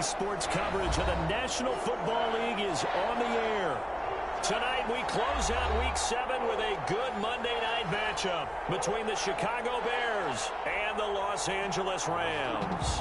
sports coverage of the National Football League is on the air. Tonight we close out Week 7 with a good Monday night matchup between the Chicago Bears and the Los Angeles Rams.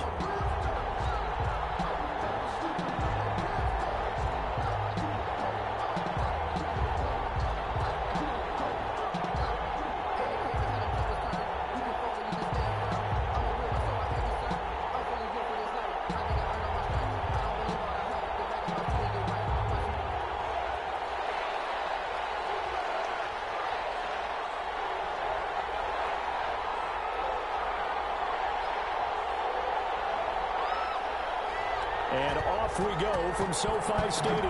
And off we go from SoFi Stadium.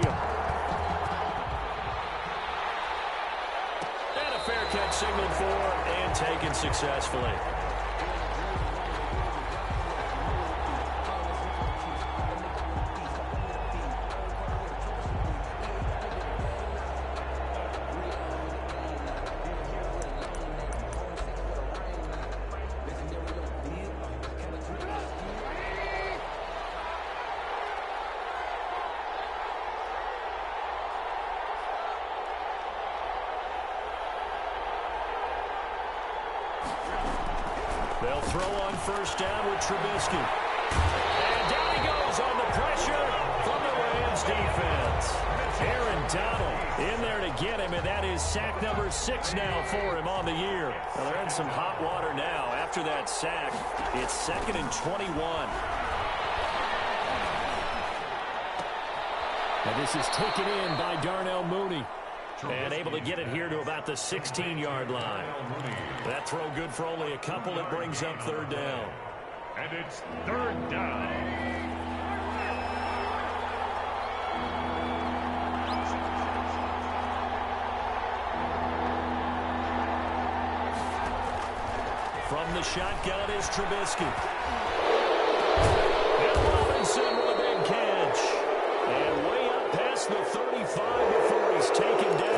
And a fair catch signaled for and taken successfully. They'll throw on first down with Trubisky. And down he goes on the pressure from the Rams defense. Aaron Donald in there to get him, and that is sack number 6 now for him on the year. Well, they're in some hot water now. After that sack, it's 2nd and 21. And this is taken in by Darnell Mooney. And able to get it here to about the 16-yard line. That throw good for only a couple. It brings up 3rd down. And it's 3rd down. From the shotgun is Trubisky. And Robinson with a big catch. And way up past the 35 before he's taken down.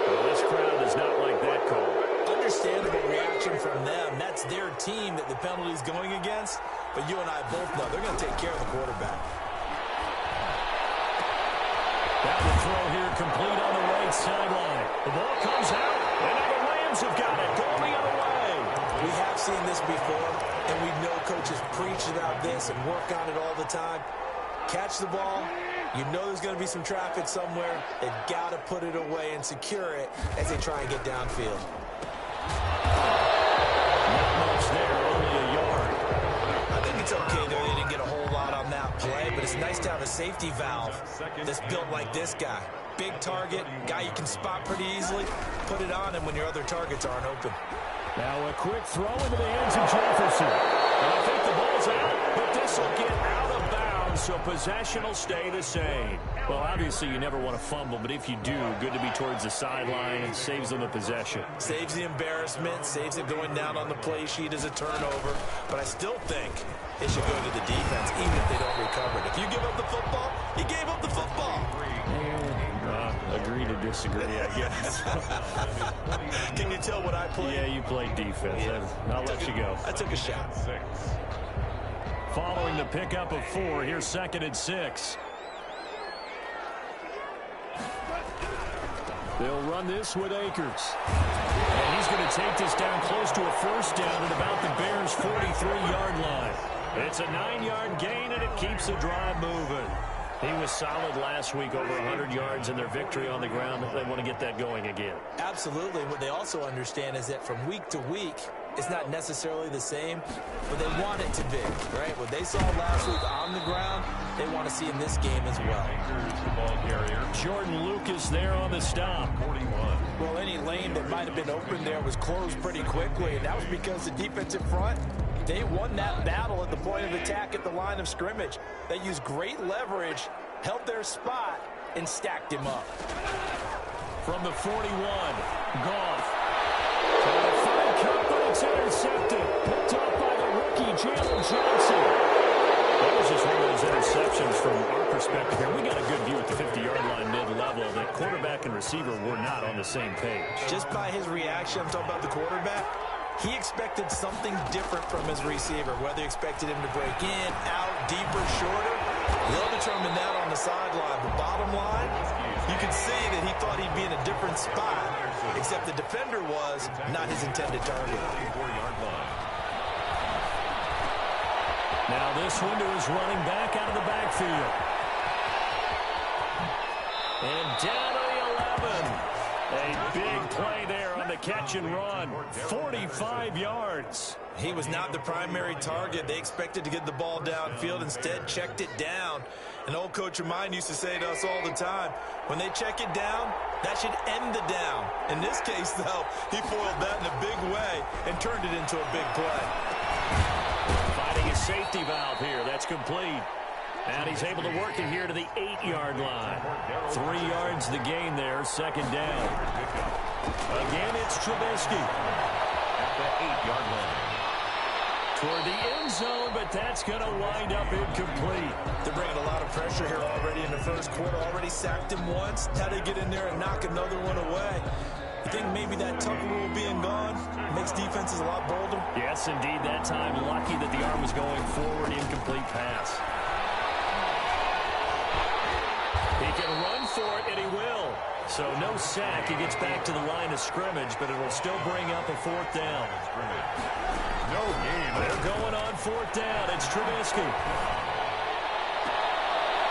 Well, this crowd does not like that call. Understandable reaction from them. That's their team that the penalty is going against. But you and I both know they're going to take care of the quarterback. That will throw here complete on the right sideline. The ball comes out, and now the Rams have got it. Going the other way. We have seen this before, and we know coaches preach about this and work on it all the time. Catch the ball. You know there's going to be some traffic somewhere. They've got to put it away and secure it as they try and get downfield. Not much there, only a yard. I think it's okay, though. They didn't get a whole lot on that play, but it's nice to have a safety valve that's built like this guy. Big target, guy you can spot pretty easily. Put it on him when your other targets aren't open. Now a quick throw into the hands of Jefferson. And I think the ball's out, but this will get out of bounds, so possession will stay the same. Well, obviously you never want to fumble, but if you do, good to be towards the sideline and saves them the possession. Saves the embarrassment, saves it going down on the play sheet as a turnover. But I still think it should go to the defense, even if they don't recover it. If you give up the football, you gave up the football. Agree to disagree, I guess. Can you tell what I played? Yeah, you played defense. Yeah. I'll let you go. I took a shot. Following the pickup of 4, here's 2nd and 6. They'll run this with Akers. And he's going to take this down close to a first down at about the Bears' 43-yard line. It's a 9-yard gain, and it keeps the drive moving. He was solid last week, over 100 yards in their victory on the ground. They want to get that going again. Absolutely. What they also understand is that from week to week, it's not necessarily the same, but they want it to be, right? What they saw last week on the ground, they want to see in this game as well. The ball carrier. Jordan Lucas there on the stop. 41. Well, any lane that might have been open there was closed pretty quickly, and that was because the defensive front, they won that battle at the point of attack at the line of scrimmage. They used great leverage, held their spot, and stacked him up. From the 41, Goff. Trying to find Cup, but it's intercepted. Picked up by the rookie, Jalen Johnson. That was just one of those interceptions from our perspective here. We got a good view at the 50-yard line mid-level. The quarterback and receiver were not on the same page. Just by his reaction, I'm talking about the quarterback, he expected something different from his receiver, whether he expected him to break in, out, deeper, shorter. He'll determine that on the sideline. The bottom line, you can see that he thought he'd be in a different spot, except the defender was not his intended target. Now this window is running back out of the backfield. And down to the 11. A big play there on the catch and run. 45 yards. He was not the primary target. They expected to get the ball downfield. Instead, checked it down. An old coach of mine used to say to us all the time, when they check it down, that should end the down. In this case, though, he foiled that in a big way and turned it into a big play. Finding his safety valve here. That's complete. And he's able to work it here to the 8-yard line. 3 yards the gain there, second down. Again, it's Trubisky. At the 8-yard line. Toward the end zone, but that's going to wind up incomplete. They're bringing a lot of pressure here already in the first quarter. Already sacked him once. How they get in there and knock another one away? You think maybe that tuck rule being gone makes defenses a lot bolder? Yes, indeed. That time, lucky that the arm was going forward. Incomplete pass. He can run for it, and he will. So no sack. He gets back to the line of scrimmage, but it'll still bring up a fourth down. No gain. They're going on fourth down. It's Trubisky.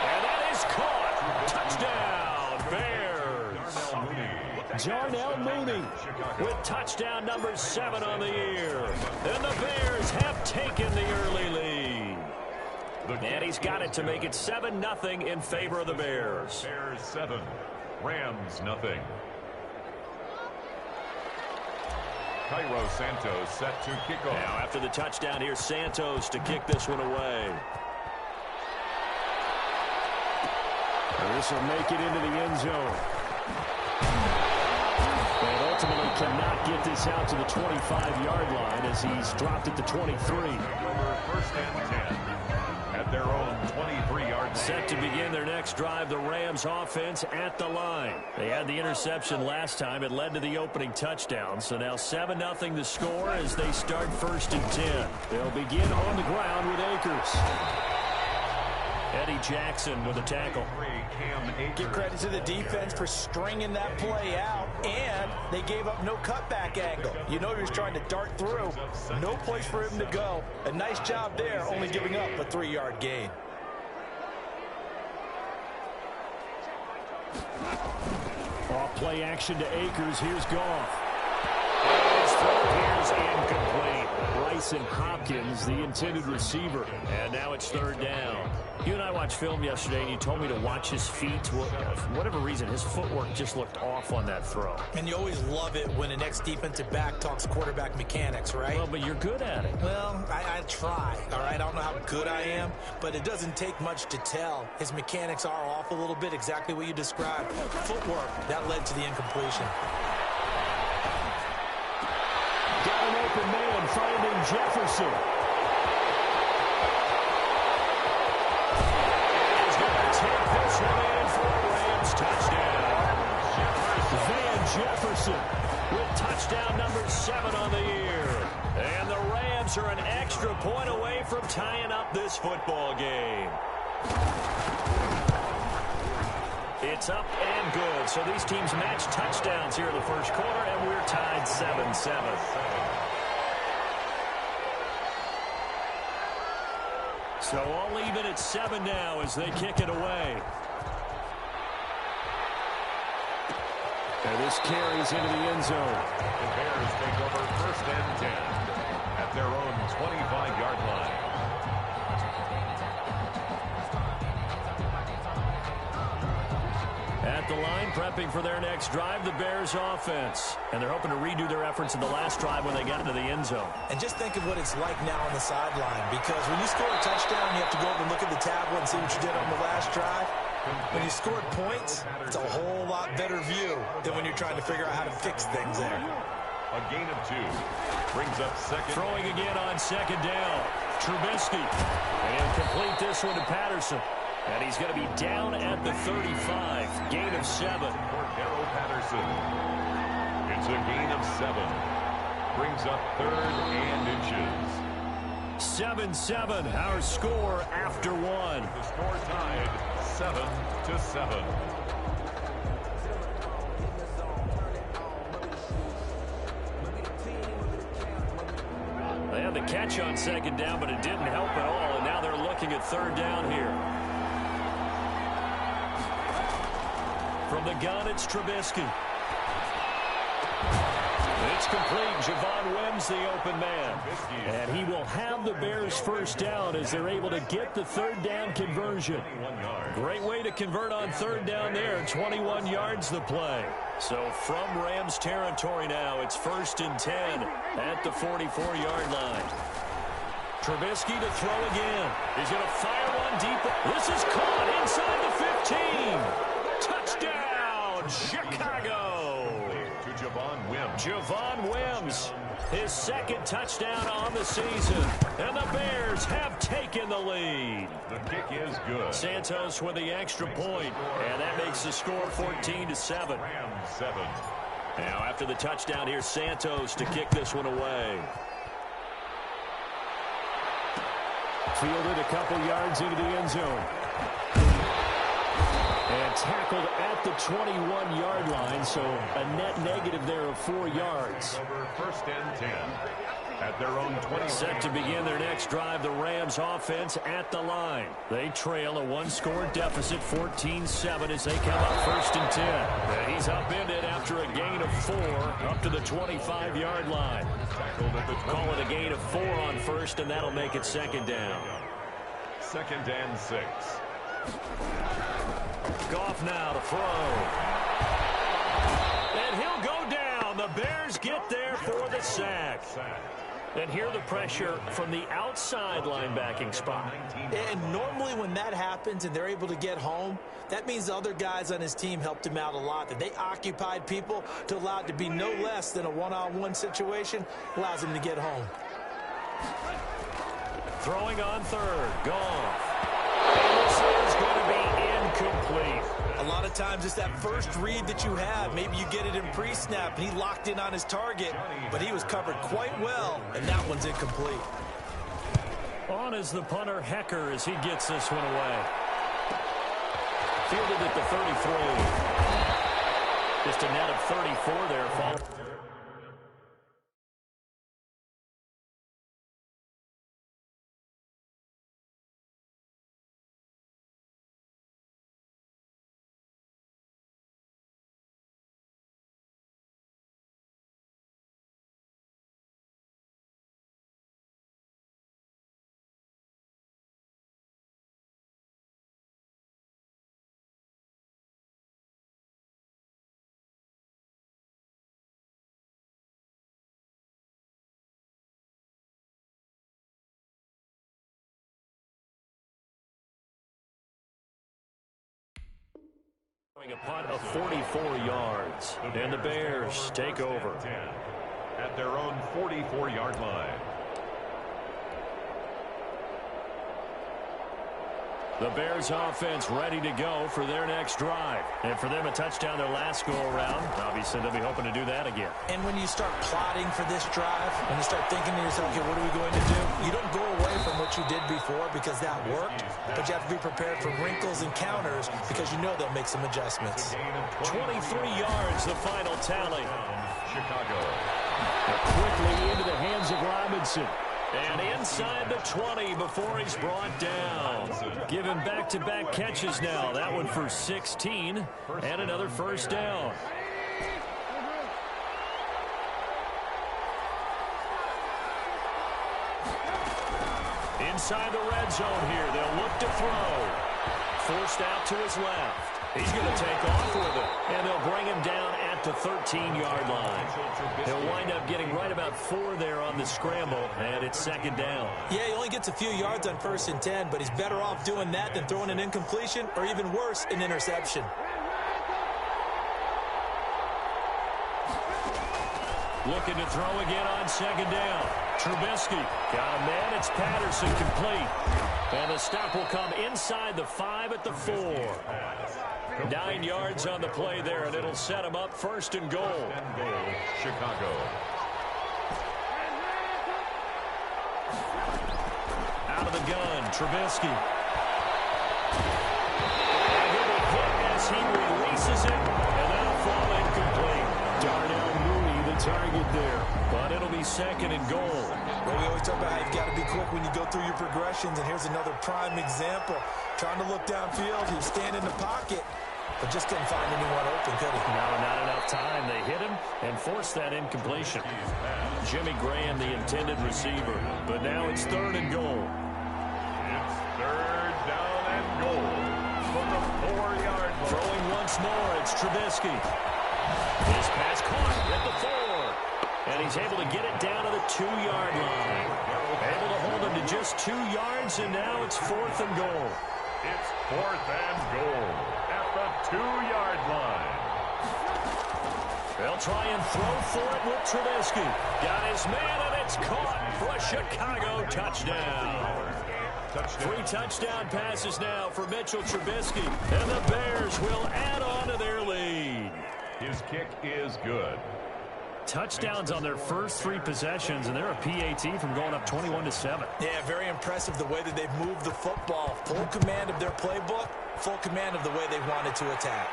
And that is caught. Touchdown, Bears. Darnell Mooney with touchdown number 7 on the year. And the Bears have taken the early lead. And he's got it to make it 7-0 in favor of the Bears. Bears 7, Rams nothing. Cairo Santos set to kick off. Now after the touchdown, here's Santos to kick this one away. And this will make it into the end zone. And ultimately cannot get this out to the 25-yard line as he's dropped at the 23. First and 10 at their own 23-yard line. Set to begin their next drive, the Rams offense at the line. They had the interception last time. It led to the opening touchdown. So now 7-0 the score as they start first and 10. They'll begin on the ground with Akers. Eddie Jackson with a tackle. Give credit to the defense for stringing that play out, and they gave up no cutback angle. You know he was trying to dart through. No place for him to go. A nice job there, only giving up a 3-yard gain. Off play action to Akers. Here's Goff. His throw appears incomplete. Bryson Hopkins, the intended receiver. And now it's third down. You and I watched film yesterday, and you told me to watch his feet. For whatever reason, his footwork just looked off on that throw. And you always love it when an ex-defensive back talks quarterback mechanics, right? Well, but you're good at it. Well, I try, all right? I don't know how good I am, but it doesn't take much to tell. His mechanics are off a little bit, exactly what you described. Footwork, that led to the incompletion. Got an open man, finding Jefferson. Take this one in for a Rams touchdown. Van Jefferson with touchdown number 7 on the year. And the Rams are an extra point away from tying up this football game. It's up and good. So these teams match touchdowns here in the first quarter, and we're tied 7-7. So all even at 7 now as they kick it away. And this carries into the end zone. The Bears take over first and 10 at their own 25-yard line. At the line, prepping for their next drive, the Bears offense. And they're hoping to redo their efforts in the last drive when they got into the end zone. And just think of what it's like now on the sideline, because when you score a touchdown, you have to go over and look at the tablet and see what you did on the last drive. When you scored points, it's a whole lot better view than when you're trying to figure out how to fix things there. A gain of 2 brings up second. Throwing again on second down. Trubisky. And complete this one to Patterson. And he's going to be down at the 35. Gain of 7. Cordero Patterson. It's a gain of 7. Brings up 3rd and inches. 7-7, our score after one. The score tied 7-7. They had the catch on second down, but it didn't help at all, and now they're looking at third down here. From the gun, it's Trubisky. It's complete. Javon Wims, the open man. And he will have the Bears first down as they're able to get the third down conversion. Great way to convert on third down there. 21 yards the play. So from Rams territory now, it's 1st and 10 at the 44-yard line. Trubisky to throw again. He's going to fire one deep. This is caught inside the 15. Touchdown, Chicago. To Javon Wims. Javon Wims, his second touchdown on the season. And the Bears have taken the lead. The kick is good. Santos with the extra point, and that makes the score 14-7. Rams 7. Now after the touchdown, here's Santos to kick this one away. Fielded a couple yards into the end zone. And tackled at the 21-yard line, so a net negative there of 4 yards. Over 1st and 10 at their own 20. Set to begin their next drive, the Rams offense at the line. They trail a one-score deficit, 14-7, as they come up 1st and 10. And he's upended after a gain of 4 up to the 25-yard line. Tackled at the 20. Call it a gain of 4 on first, and that'll make it 2nd down. 2nd and 6. Goff now to throw. And he'll go down. The Bears get there for the sack. And here the pressure from the outside linebacking spot. And normally when that happens and they're able to get home, that means the other guys on his team helped him out a lot. That they occupied people to allow it to be no less than a one-on-one situation, allows him to get home. Throwing on third. Goff. And this is going to be incomplete. A lot of times it's that first read that you have. Maybe you get it in pre-snap, and he locked in on his target, but he was covered quite well, and that one's incomplete. On is the punter, Hecker, as he gets this one away. Fielded at the 33. Just a net of 34 there, folks. A punt of 44 yards, and the Bears take over. At their own 44-yard line. The Bears offense ready to go for their next drive. And for them, a touchdown their last go-around. Obviously, they'll be hoping to do that again. And when you start plotting for this drive, when you start thinking to yourself, okay, what are we going to do? You don't go away from what you did before because that worked, but you have to be prepared for wrinkles and counters because you know they'll make some adjustments. 23 yards, the final tally. Chicago. Quickly into the hands of Robinson. And inside the 20 before he's brought down. Given back-to-back catches now. That one for 16 and another first down. Inside the red zone here. They'll look to throw. Forced out to his left. He's going to take off with it. And they'll bring him down at the 13-yard line. He'll wind up getting right about 4 there on the scramble, and it's 2nd down. Yeah, he only gets a few yards on 1st and 10, but he's better off doing that than throwing an incompletion or even worse, an interception. Looking to throw again on 2nd down. Trubisky got a man. It's Patterson complete. And the stop will come inside the 5 at the 4. 9 yards on the play there, and it'll set him up 1st and goal. Chicago. Out of the gun, Trubisky. And he'll be hit as he releases it, and that'll fall incomplete. Darnell Mooney, the target there, but it'll be second and goal. Well, we always talk about how you've got to be quick when you go through your progressions, and here's another prime example. Trying to look downfield, he was standing in the pocket, but just didn't find anyone open, could he? No, not enough time. They hit him and forced that incompletion. Jimmy Graham, the intended receiver, but now it's third and goal. It's third down and goal from the 4-yard line. Throwing once more, it's Trubisky. His pass caught at the 4. And he's able to get it down to the 2-yard line. Able to hold him to just 2 yards, and now it's fourth and goal. It's fourth and goal at the 2-yard line. They'll try and throw for it with Trubisky. Got his man, and it's caught for a Chicago touchdown. 3 touchdown passes now for Mitchell Trubisky, and the Bears will add on to their lead. His kick is good. Touchdowns on their first 3 possessions, and they're a PAT from going up 21-7. Yeah, very impressive the way that they've moved the football. Full command of their playbook, full command of the way they wanted to attack.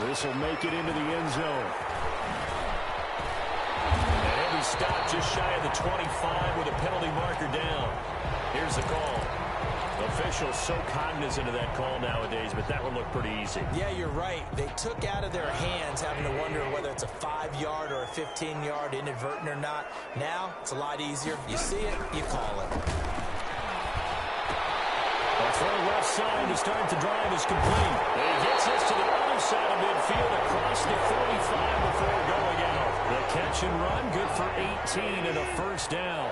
This will make it into the end zone. A heavy stop just shy of the 25 with a penalty marker down. Here's the call. Officials so cognizant of that call nowadays, but that would look pretty easy. Yeah, you're right. They took out of their hands having to wonder whether it's a 5-yard or a 15-yard inadvertent or not. Now, it's a lot easier. You see it, you call it. A throw left side to start the drive is complete. And he gets us to the other side of midfield across the 45 before going out. The catch and run, good for 18 and a first down.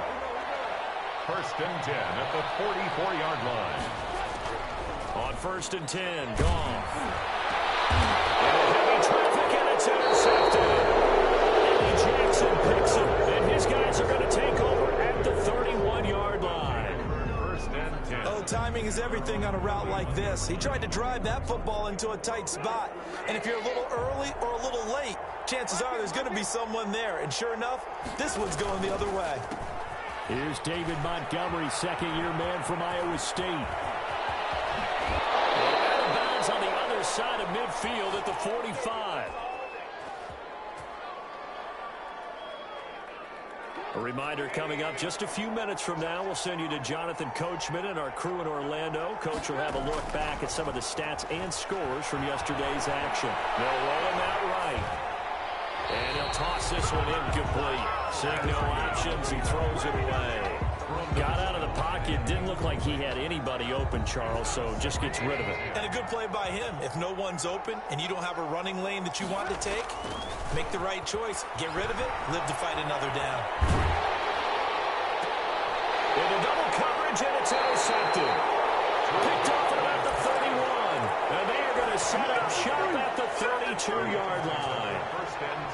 First and 10 at the 44-yard line. On first and 10, Goff. Into heavy traffic, and it's intercepted. Eddie Jackson picks him, and his guys are going to take over at the 31-yard line. First and 10. Oh, timing is everything on a route like this. He tried to drive that football into a tight spot. And if you're a little early or a little late, chances are there's going to be someone there. And sure enough, this one's going the other way. Here's David Montgomery, second-year man from Iowa State. Out of bounds on the other side of midfield at the 45. A reminder coming up just a few minutes from now, we'll send you to Jonathan Coachman and our crew in Orlando. Coach will have a look back at some of the stats and scores from yesterday's action. They'll roll him out right. And he'll toss this one incomplete. Seeing no options, he throws it away. Got out of the pocket. Didn't look like he had anybody open, Charles, so just gets rid of it. And a good play by him. If no one's open and you don't have a running lane that you want to take, make the right choice. Get rid of it. Live to fight another down. Into double coverage, and it's intercepted. Picked up at about the 31. And they are going to set up shop at the 32-yard line.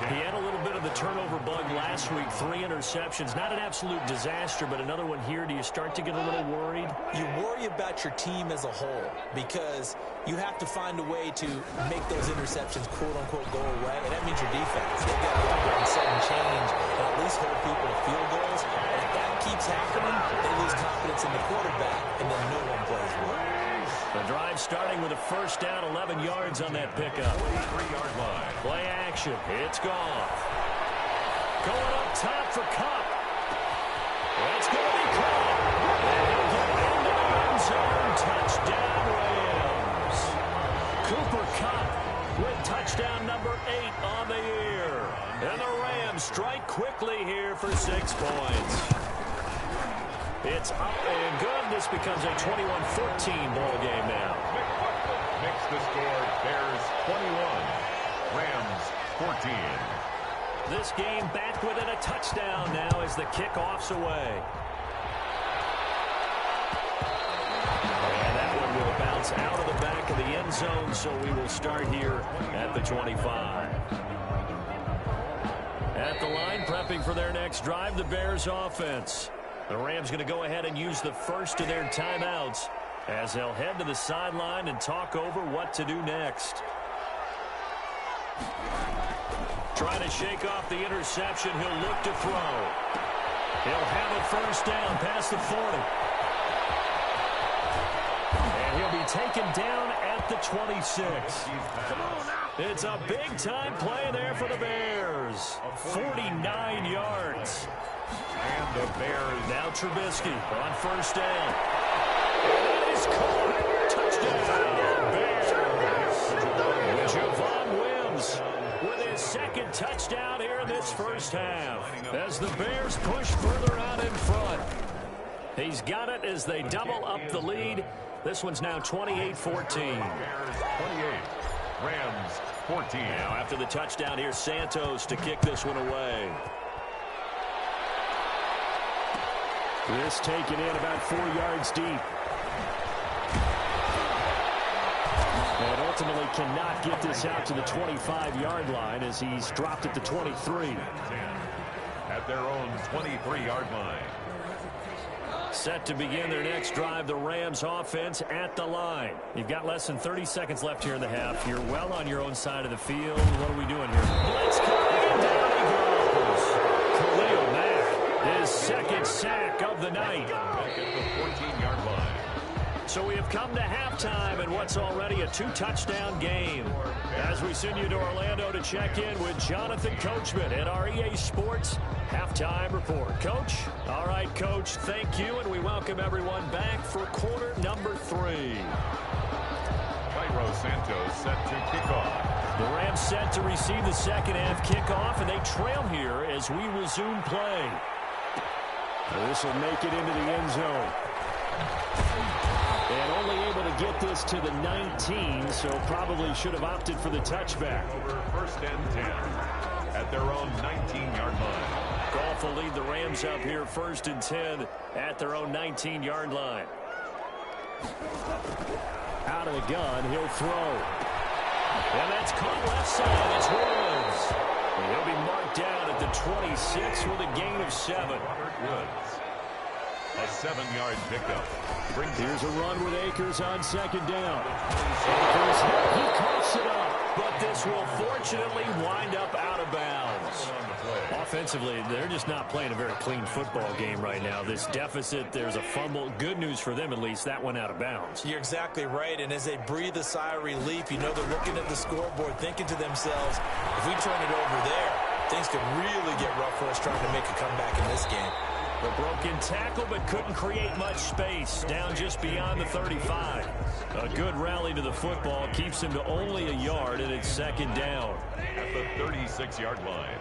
He had a little bit of the turnover bug last week. 3 interceptions. Not an absolute disaster, but another one here. Do you start to get a little worried? You worry about your team as a whole because you have to find a way to make those interceptions, quote-unquote, go away. And that means your defense. They've got to go out there and set and change and at least hold people to field goals. And if that keeps happening, they lose confidence in the quarterback, and then no one plays well. The drive starting with a first down, 11 yards on that pickup. 3-yard line. Play action. It's Goff. Going up top for Kupp. It's going to be caught. And he'll get into the end zone. Touchdown, Rams. Cooper Kupp with touchdown number 8 on the year. And the Rams strike quickly here for 6 points. It's up and good. This becomes a 21-14 ball game now. Makes the score Bears 21, Rams 14. This game back within a touchdown now as the kickoff's away. And that one will bounce out of the back of the end zone, so we will start here at the 25. At the line, prepping for their next drive, the Bears offense. The Rams going to go ahead and use the first of their timeouts as they'll head to the sideline and talk over what to do next. Trying to shake off the interception. He'll look to throw. He'll have a first down past the 40. He'll be taken down at the 26. It's a big-time play there for the Bears. 49 yards. And the Bears. Now Trubisky on first down. And that is caught. Touchdown, Bears. Javon Wims with his second touchdown here in this first half. As the Bears push further out in front. He's got it as they double up the lead. This one's now 28-14. Bears 28. Rams 14. Now after the touchdown, here's Santos to kick this one away. This taken in about 4 yards deep. And ultimately cannot get this out to the 25-yard line as he's dropped at the 23. At their own 23-yard line. Set to begin their next drive, the Rams offense at the line. You've got less than 30 seconds left here in the half. You're well on your own side of the field. What are we doing here? Blitz coming, and down he goes. Khalil Mack, his second sack of the night. Back at the 14-yard line. So we have come to halftime in what's already a 2-touchdown game. As we send you to Orlando to check in with Jonathan Coachman at our EA Sports Halftime Report. Coach? All right, Coach, thank you, and we welcome everyone back for quarter number 3. Cairo Santos set to kick off. The Rams set to receive the second half kickoff, and they trail here as we resume play. This will make it into the end zone. And only able to get this to the 19, so probably should have opted for the touchback. Over first and 10 at their own 19-yard line. Goff will lead the Rams up here first and 10 at their own 19-yard line. Out of the gun, he'll throw. And that's caught left side. It's Woods. And he'll be marked down at the 26 with a gain of 7. Woods. A 7-yard pickup. Here's a run with Akers on second down. Akers, he coughs it up, but this will fortunately wind up out of bounds. Offensively, they're just not playing a very clean football game right now. This deficit, there's a fumble. Good news for them, at least. That went out of bounds. You're exactly right, and as they breathe a sigh of relief, you know they're looking at the scoreboard, thinking to themselves, if we turn it over there, things could really get rough for us trying to make a comeback in this game. The broken tackle, but couldn't create much space. Down just beyond the 35. A good rally to the football keeps him to only a yard, and it's second down. At the 36-yard line.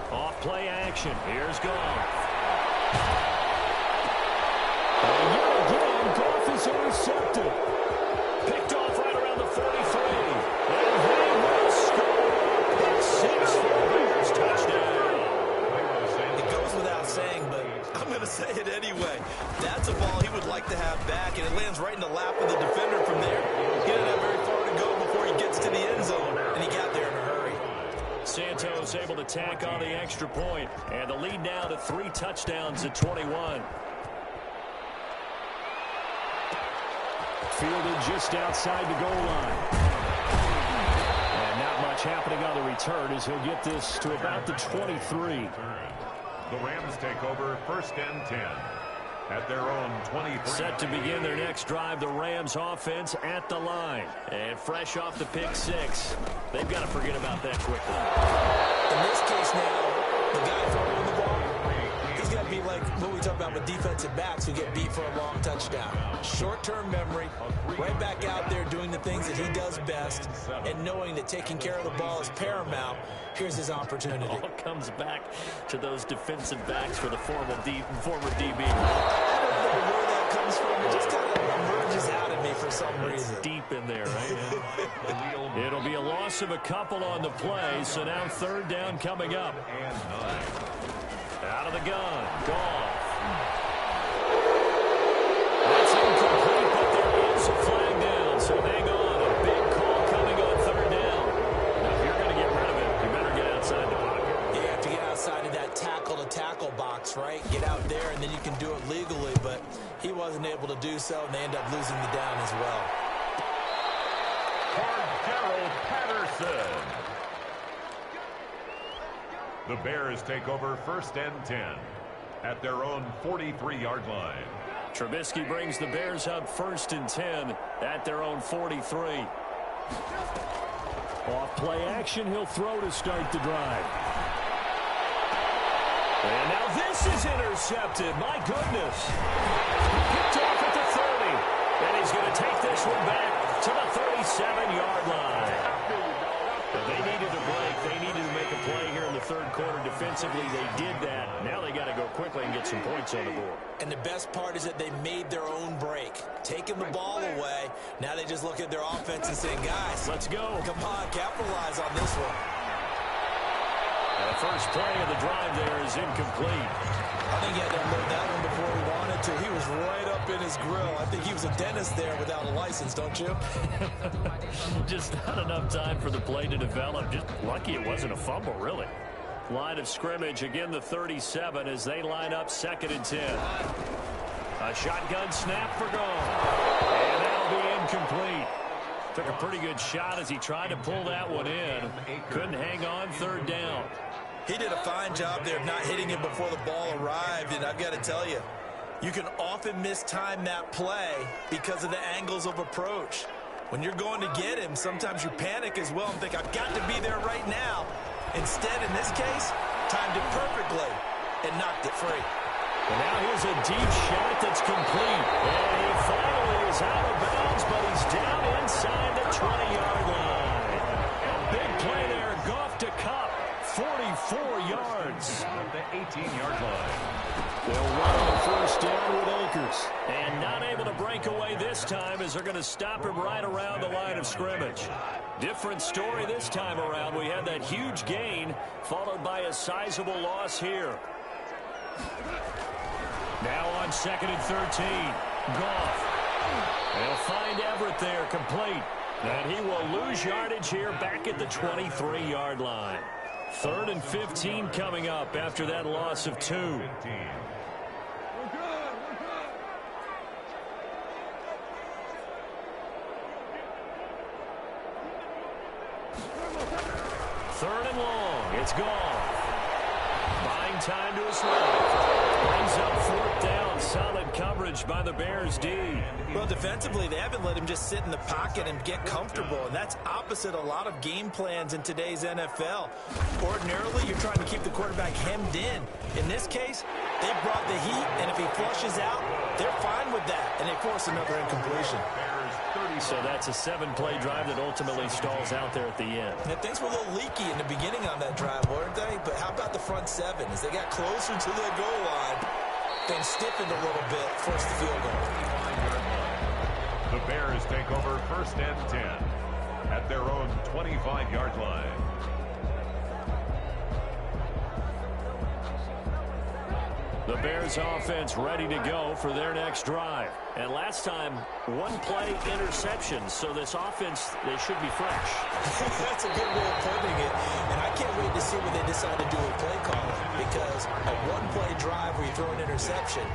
Off play action. Here's Goff. And yet again, Goff is intercepted. Picked off right around the 43. And they will score. Pick 6 for the Bears. Touchdown. It goes without saying, but I'm going to say it anyway. That's a ball he would like to have back, and it lands right in the lap of the defender from there. He didn't have very far to go before he gets to the end zone, and he got there in a hurry. Santos able to tack on the extra point, and the lead now to 3 touchdowns at 21. Fielded just outside the goal line. And not much happening on the return as he'll get this to about the 23. The Rams take over first and 10 at their own 23. Set to begin their next drive, the Rams offense at the line. And fresh off the pick 6. They've got to forget about that quickly. In this case now, the guy throwing the ball, he's got to be like what we talk about with defensive backs who get beat for a long touchdown. Short-term memory, right back out there doing the things that he does best, and knowing that taking care of the ball is paramount. Here's his opportunity. All comes back to those defensive backs for the former DB. I don't know where that comes from. It just kind of emerges out at me for some reason. It's deep in there, right? It'll be a loss of a couple on the play, so now third down coming up. Out of the gun, Goff. That's incomplete, but there is a flag down, so hang on. A big call coming on third down. Now, if you're going to get rid of it, you better get outside the pocket. You have to get outside of that tackle-to-tackle box, right? Get out there, and then you can do it legally, but he wasn't able to do so, and they end up losing the down as well. Patterson. The Bears take over 1st and 10 at their own 43-yard line. Trubisky brings the Bears up 1st and 10 at their own 43. Off play action, he'll throw to start the drive. And now this is intercepted. My goodness. Picked off at the 30. And he's going to take this one back to the 37-yard line. They needed a break. They needed to make a play here in the 3rd quarter. Defensively, they did that. Now they got to go quickly and get some points on the board. And the best part is that they made their own break. Taking the ball away. Now they just look at their offense and say, guys, let's go. Come on, capitalize on this one. The first play of the drive there is incomplete. I think he had to unload that one before he wanted to. He was right up in his grill. I think he was a dentist there without a license, don't you? Just not enough time for the play to develop. Just lucky it wasn't a fumble, really. Line of scrimmage, again the 37 as they line up 2nd and 10. A shotgun snap for goal. And that'll be incomplete. Took a pretty good shot as he tried to pull that one in. Couldn't hang on, 3rd down. He did a fine job there of not hitting it before the ball arrived, and I've got to tell you, you can often mistime that play because of the angles of approach. When you're going to get him, sometimes you panic as well and think, I've got to be there right now. Instead, in this case, timed it perfectly and knocked it free. And now here's a deep shot that's complete. And he finally is out of bounds, but he's down inside the 20-yard line. A big play there, Goff to Cup. 44 yards. The 18-yard line. They'll run on 1st down with Akers. And not able to break away this time as they're going to stop him right around the line of scrimmage. Different story this time around. We had that huge gain followed by a sizable loss here. Now on 2nd and 13. Goff. They'll find Everett there, complete. And he will lose yardage here back at the 23-yard line. 3rd and 15 coming up after that loss of 2. 3rd and long. It's gone. Buying time to his left. Brings up 4th down. Solid coverage by the Bears D. Well, defensively, they haven't let him just sit in the pocket and get comfortable, and that's opposite a lot of game plans in today's NFL. Ordinarily, you're trying to keep the quarterback hemmed in. In this case, they brought the heat, and if he flushes out, they're fine with that, and they force another incompletion. So that's a 7-play drive that ultimately stalls out there at the end. And things were a little leaky in the beginning on that drive, weren't they? But how about the front 7? As they got closer to the goal line, things stiffened a little bit, forced the field goal. The Bears take over 1st and 10 at their own 25-yard line. The Bears offense ready to go for their next drive. And last time, 1-play interception. So this offense, they should be fresh. That's a good way of putting it. And I can't wait to see what they decide to do with play calling. Because a 1-play drive where you throw an interception,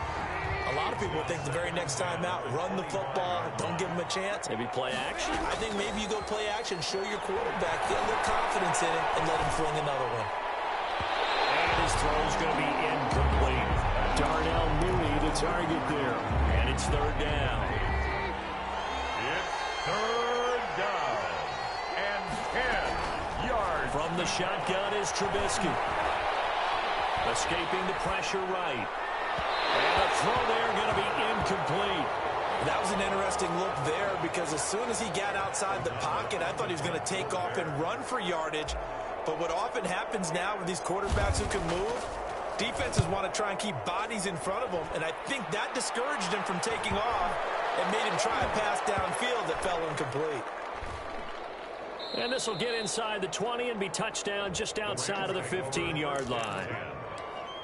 a lot of people think the very next time out, run the football, don't give them a chance. Maybe play action. I think maybe you go play action, show your quarterback, get a little confidence in it, and let him fling another one. And his throw is going to be incomplete. Darnell Mooney, the target there. And it's 3rd down. It's 3rd down and 10 yards. From the shotgun is Trubisky. Escaping the pressure right. And the throw there going to be incomplete. That was an interesting look there because as soon as he got outside the pocket, I thought he was going to take off and run for yardage. But what often happens now with these quarterbacks who can move, defenses want to try and keep bodies in front of them, and I think that discouraged him from taking off and made him try a pass downfield that fell incomplete. And this will get inside the 20 and be touchdown just outside of the 15-yard line.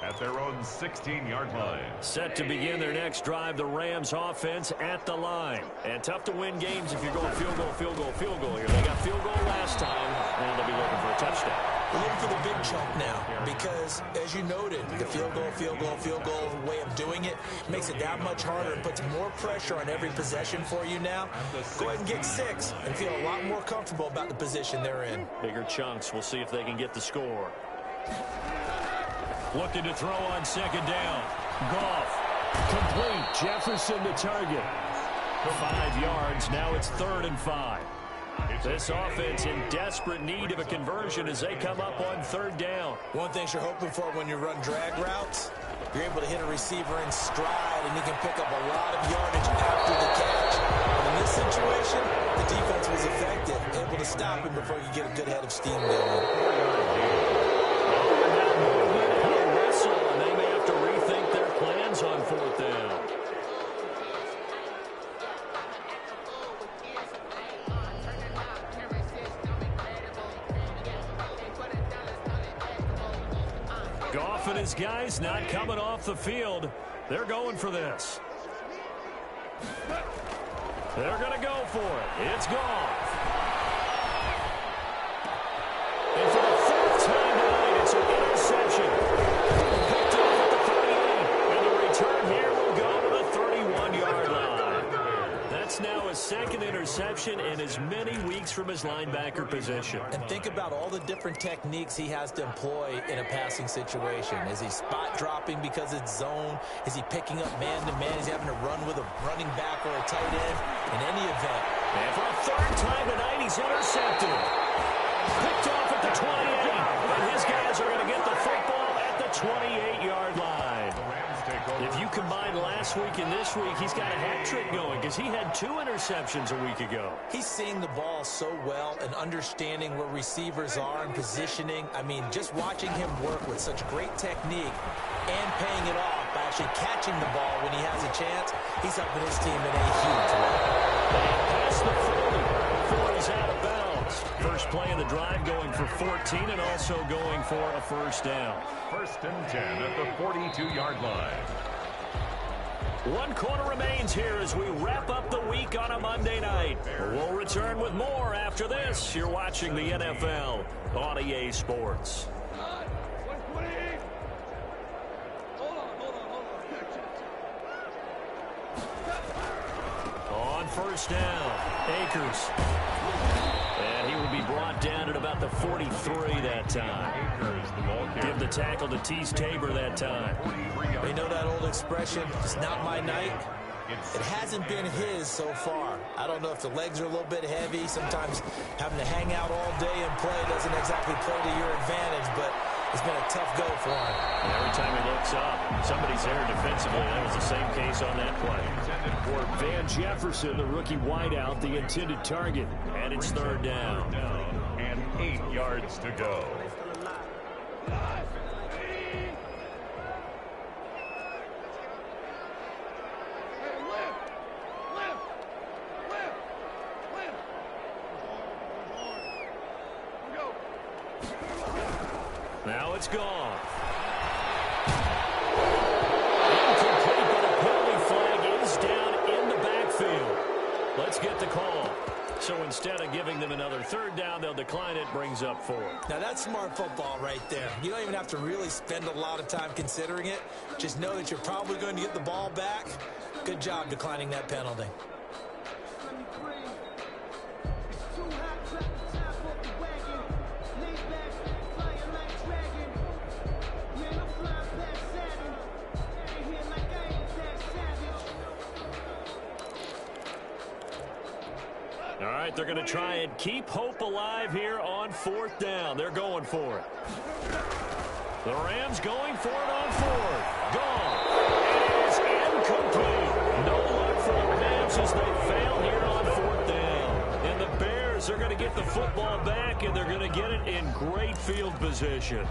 At their own 16-yard line. Set to begin their next drive, the Rams offense at the line. And tough to win games if you're going field goal, field goal, field goal here. They got field goal last time, and they'll be looking for a touchdown. We're looking for the big chunk now because, as you noted, the field goal way of doing it makes it that much harder and puts more pressure on every possession for you now. Go ahead and get 6 and feel a lot more comfortable about the position they're in. Bigger chunks. We'll see if they can get the score. Looking to throw on second down. Goff. Complete. Jefferson the target. 5 yards. Now it's 3rd and 5. This offense in desperate need of a conversion as they come up on 3rd down. One thing you're hoping for when you run drag routes, you're able to hit a receiver in stride, and he can pick up a lot of yardage after the catch. But in this situation, the defense was effective, able to stop him before you get a good head of steam going. And they may have to rethink their plans on 4th down. Goff and his guys not coming off the field. They're going for this. They're going to go for it. It's Goff. And for the 4th time tonight, it's an interception. Picked off at the 38. And the return here will go to the 31-yard line. That's now his 2nd interception in as many weeks from his linebacker position. And think about all the different techniques he has to employ in a passing situation. Is he spot dropping because it's zone? Is he picking up man-to-man? Is he having to run with a running back or a tight end? In any event. And for a 3rd time tonight, he's intercepted. Picked off at the 28. But his guys are going to get the football at the 28-yard line. If you combine last week and this week, he's got a hat trick going because he had 2 interceptions a week ago. He's seeing the ball so well and understanding where receivers are and positioning. I mean, just watching him work with such great technique and paying it off by actually catching the ball when he has a chance, he's helping his team in a huge way. And past the 40 before he's out of bounds. First play of the drive going for 14 and also going for a 1st down. 1st and 10 at the 42-yard line. 1 quarter remains here as we wrap up the week on a Monday night. We'll return with more after this. You're watching the NFL on EA Sports. On 1st down, Akers. And he will be brought down at about the 43 that time. Give the tackle to Tease Tabor that time. You know that old expression, it's not my night? It hasn't been his so far. I don't know if the legs are a little bit heavy. Sometimes having to hang out all day and play doesn't exactly play to your advantage, but it's been a tough go for him. And every time he looks up, somebody's there defensively. That was the same case on that play. For Van Jefferson, the rookie wideout, the intended target. And it's 3rd down. And 8 yards to go. Now it's gone. Incomplete, but a penalty flag is down in the backfield. Let's get the call. So instead of giving them another 3rd down, they'll decline it, brings up 4. Now that's smart football right there. You don't even have to really spend a lot of time considering it. Just know that you're probably going to get the ball back. Good job declining that penalty. All right, they're going to try and keep hope alive here on 4th down. They're going for it. The Rams going for it on 4th. Gone. It is incomplete. No luck for the Rams as they fail here on 4th down. And the Bears are going to get the football back, and they're going to get it in great field position.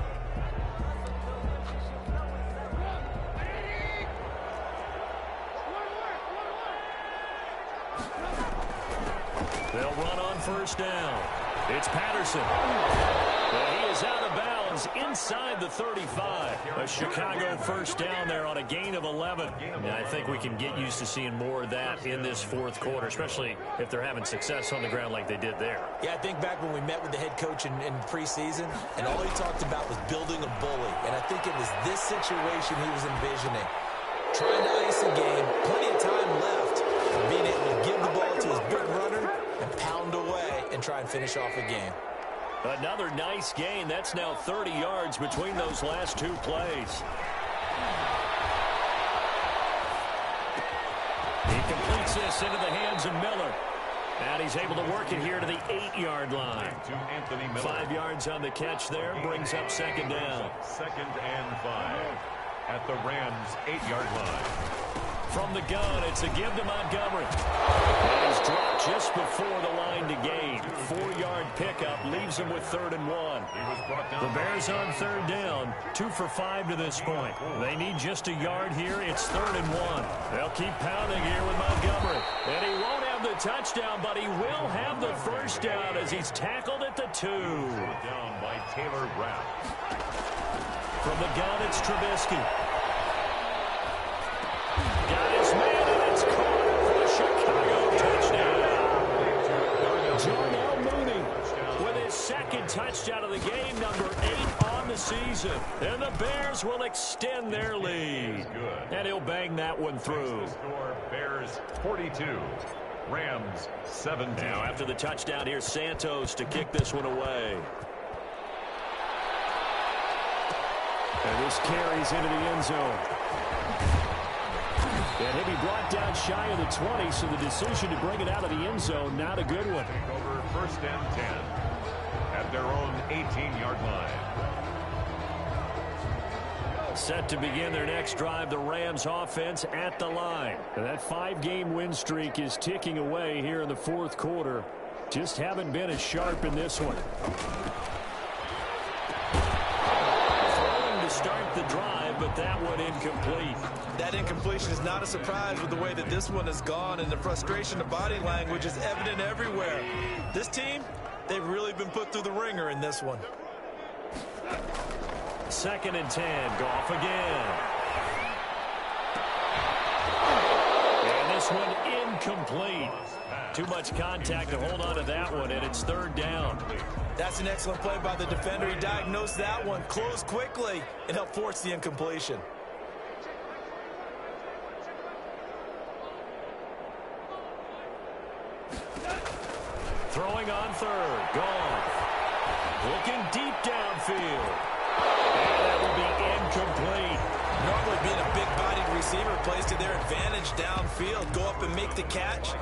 They'll run on 1st down. It's Patterson. And he is out of bounds inside the 35. A Chicago 1st down there on a gain of 11. And I think we can get used to seeing more of that in this 4th quarter, especially if they're having success on the ground like they did there. Yeah, I think back when we met with the head coach in preseason, and all he talked about was building a bully. And I think it was this situation he was envisioning. Trying to ice a game, plenty of time left, and being able to give the ball to his big runner and pound away and try and finish off a game. Another nice gain. That's now 30 yards between those last two plays. He completes this into the hands of Miller. And he's able to work it here to the 8-yard line. 5 yards on the catch there. Brings up second down. 2nd and 5 at the Rams' 8-yard line. From the gun, it's a give to Montgomery. And he's dropped just before the line to gain. 4-yard pickup leaves him with 3rd and 1. The Bears on 3rd down. 2 for 5 to this point. They need just a yard here. It's 3rd and 1. They'll keep pounding here with Montgomery. And he won't have the touchdown, but he will have the first down as he's tackled at the 2. Down by Taylor Rapp. From the gun, it's Trubisky. Got his man, and it's caught for the Chicago touchdown. Darnell Mooney with his 2nd touchdown of the game, number 8 on the season. And the Bears will extend their lead. And he'll bang that one through. Bears 42, Rams 17. Now after the touchdown, here's Santos to kick this one away. And this carries into the end zone. And he'll be brought down shy of the 20, so the decision to bring it out of the end zone, not a good one. Take over 1st and 10 at their own 18-yard line. Set to begin their next drive, the Rams offense at the line. And that 5-game win streak is ticking away here in the 4th quarter. Just haven't been as sharp in this one. Throwing to start the drive, but that one incomplete. That incompletion is not a surprise with the way that this one has gone, and the frustration of body language is evident everywhere. This team, they've really been put through the ringer in this one. 2nd and 10, Goff again. And this one incomplete. Too much contact to hold on to that one, and it's 3rd down. That's an excellent play by the defender. He diagnosed that one, closed quickly, and helped force the incompletion. Throwing on 3rd, Goff. Looking deep downfield. And that will be incomplete. Normally being a big-bodied receiver plays to their advantage downfield. Go up and make the catch,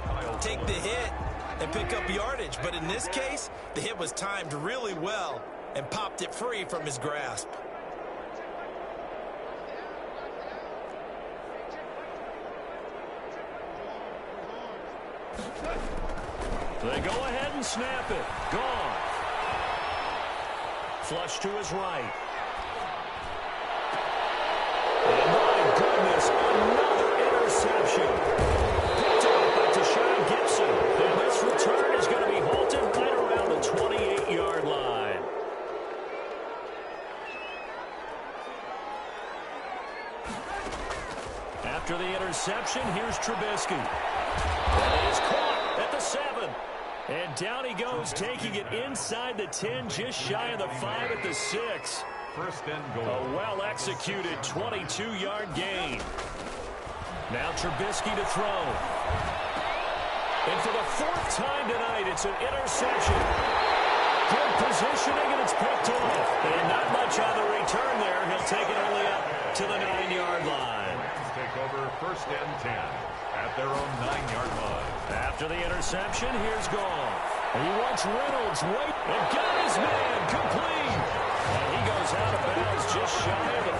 take the hit, and pick up yardage. But in this case, the hit was timed really well and popped it free from his grasp. They go ahead and snap it. Gone. Flush to his right. And my goodness, another interception. Picked up by Deshaun Gibson. And this return is going to be halted right around the 28-yard line. After the interception, here's Trubisky. And it is caught at the 7. And down he goes, taking it inside the 10, just shy of the 5 at the 6. 1st and goal. A well-executed 22-yard gain. Now Trubisky to throw. And for the 4th time tonight, it's an interception. Good positioning, and it's picked off. And not much on the return there. He'll take it only up to the 9-yard line. Take over 1st and 10 at their own 9-yard line. After the interception, here's Goff. He wants Reynolds. Wait, and got his man complete. And he goes out of bounds just shy of the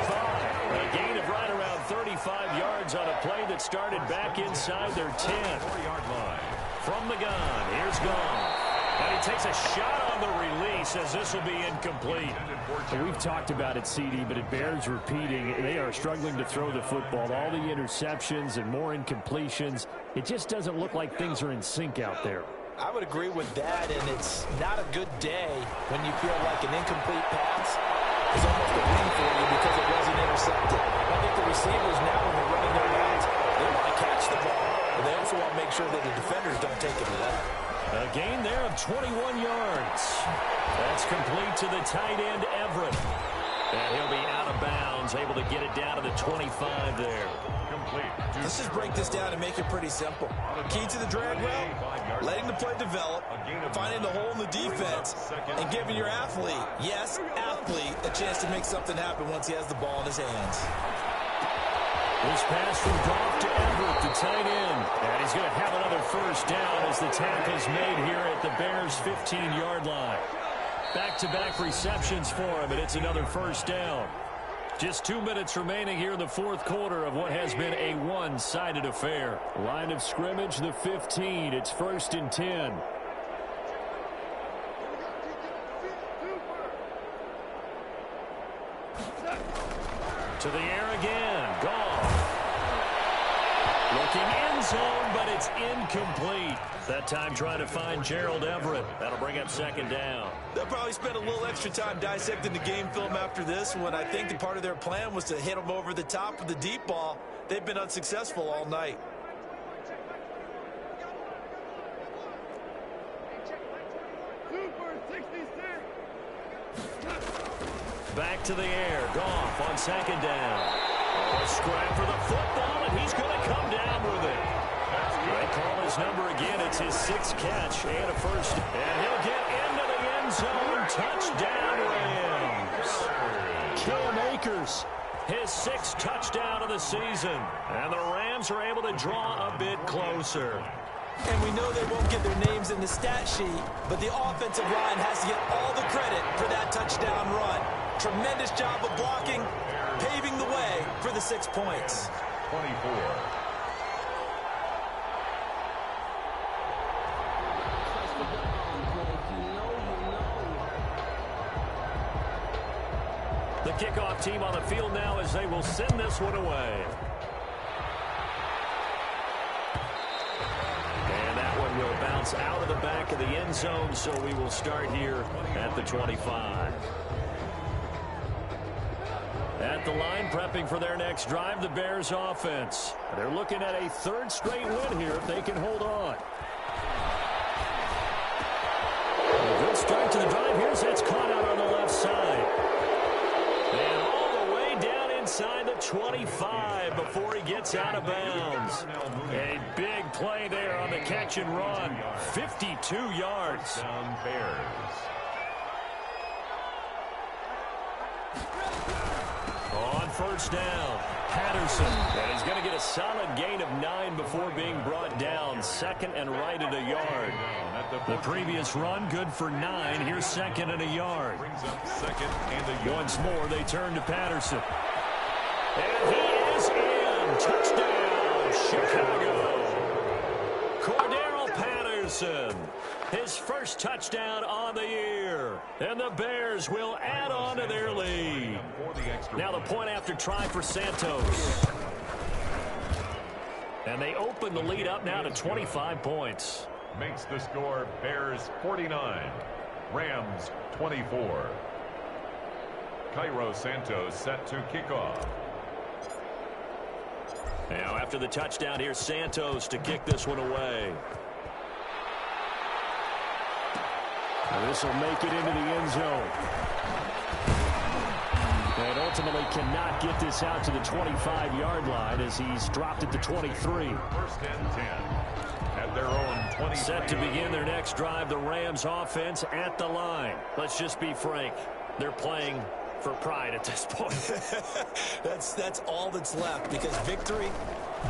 45. A gain of right around 35 yards on a play that started back inside their 10. 4-yard line. From the gun, here's Goff. And he takes a shot on the release as this will be incomplete. We've talked about it, CD, but it bears repeating. They are struggling to throw the football. All the interceptions and more incompletions. It just doesn't look like things are in sync out there. I would agree with that, and it's not a good day when you feel like an incomplete pass is almost a win for you because it wasn't intercepted. I think the receivers now, when they're running their routes, they want to catch the ball, but they also want to make sure that the defenders don't take it away. A gain there of 21 yards. That's complete to the tight end, Everett. And he'll be out of bounds, able to get it down to the 25 there. Complete. Let's just break this down and make it pretty simple. Key to the drag route, letting the play develop, finding the hole in the defense, and giving your athlete, yes, athlete, a chance to make something happen once he has the ball in his hands. This pass from Goff to Everett, the tight end. And he's going to have another first down as the tackle's made here at the Bears' 15-yard line. Back-to-back receptions for him, and it's another first down. Just 2 minutes remaining here in the fourth quarter of what has been a one-sided affair. Line of scrimmage, the 15. It's 1st and 10. To the air again. Goff. Looking end zone, but it's incomplete. That time trying to find Gerald Everett. That'll bring up 2nd down. They'll probably spend a little extra time dissecting the game film after this one. I think that part of their plan was to hit them over the top with the deep ball. They've been unsuccessful all night. Back to the air. Goff on 2nd down. A scrap for the football, and he's going to come down with it. They call his number again. It's his 6th catch and a first. And he'll get into the end zone. Touchdown, Rams. Cam Akers, his 6th touchdown of the season. And the Rams are able to draw a bit closer. And we know they won't get their names in the stat sheet, but the offensive line has to get all the credit for that touchdown run. Tremendous job of blocking, paving the way for the 6 points. 24. The kickoff team on the field now as they will send this one away. And that one will bounce out of the back of the end zone, so we will start here at the 25. At the line, prepping for their next drive, the Bears offense. They're looking at a 3rd straight win here if they can hold on. A good start to the drive here as it's caught out on the left side. And all the way down inside the 25 before he gets out of bounds. A big play there on the catch and run. 52 yards. Down Bears. On 1st down, Patterson. And he's going to get a solid gain of 9 before being brought down. 2nd and right at a yard. The previous run, good for 9. Here's 2nd and a yard. Brings up 2nd and a yard. Once more, they turn to Patterson. And he is in. Touchdown, Chicago. Cordero Patterson. His 1st touchdown on the year. And the Bears will add on to their lead. Now the point after try for Santos. And they open the lead up now to 25 points. Makes the score Bears 49, Rams 24. Cairo Santos set to kick off. Now after the touchdown, here's Santos to kick this one away. This will make it into the end zone. And ultimately cannot get this out to the 25-yard line as he's dropped at the 23. 1st and 10 at their own 20. Set to begin their next drive, the Rams offense at the line. Let's just be frank. They're playing for pride at this point. That's all that's left, because victory,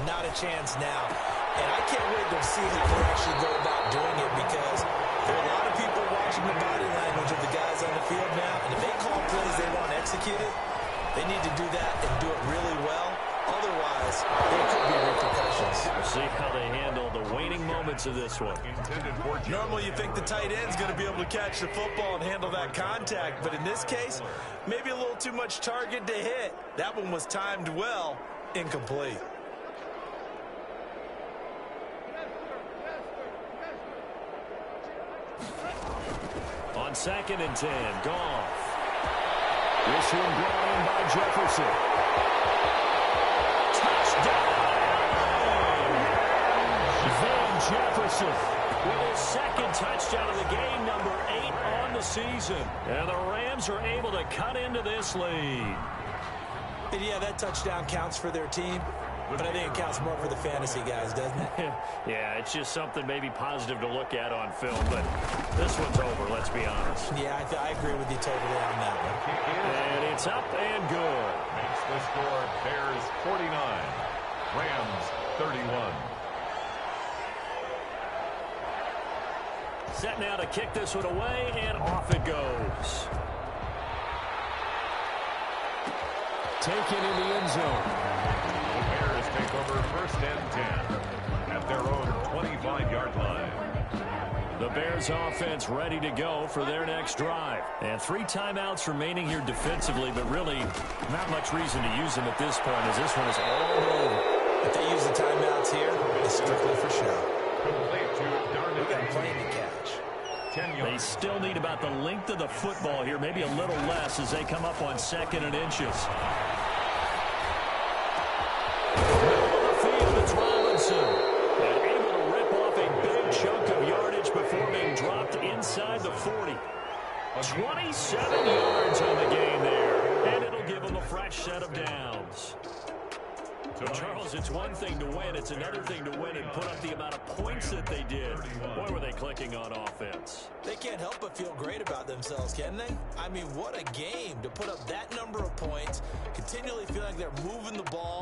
not a chance now. And I can't wait to see how they actually go about doing it, because there are a lot of people watching the body language of the guys on the field now, and if they call plays they want executed, they need to do that and do it really well. Otherwise, there could be repercussions. We'll see how they handle the waning moments of this one. Normally you think the tight end's going to be able to catch the football and handle that contact, but in this case, maybe a little too much target to hit. That one was timed well, incomplete. On 2nd and 10, Goff. This one brought in by Jefferson. Touchdown! Van Jefferson with his second touchdown of the game, number 8 on the season. And the Rams are able to cut into this lead. And yeah, that touchdown counts for their team, but I think it counts more for the fantasy guys, doesn't it? Yeah, it's just something maybe positive to look at on film, but this one's over, let's be honest. Yeah, I agree with you totally on that one. And it's up and good. Makes the score Bears 49, Rams 31. Set now to kick this one away, and off it goes. Taken in the end zone. The Bears take over first and 10 at their own 25-yard line. The Bears offense ready to go for their next drive. And 3 timeouts remaining here defensively, but really not much reason to use them at this point as this one is all over. If they use the timeouts here, it's strictly for show. Complete to We got a Darnell. plane to catch. 10 They yards. still need about the length of the football here, maybe a little less as they come up on 2nd and inches. It's Robinson, and able to rip off a big chunk of yardage before being dropped inside the 40. 27 yards on the game there, and it'll give them a fresh set of downs. So, Charles, it's one thing to win. It's another thing to win and put up the amount of points that they did. Boy, were they clicking on offense. They can't help but feel great about themselves, can they? I mean, what a game to put up that number of points, continually feel like they're moving the ball.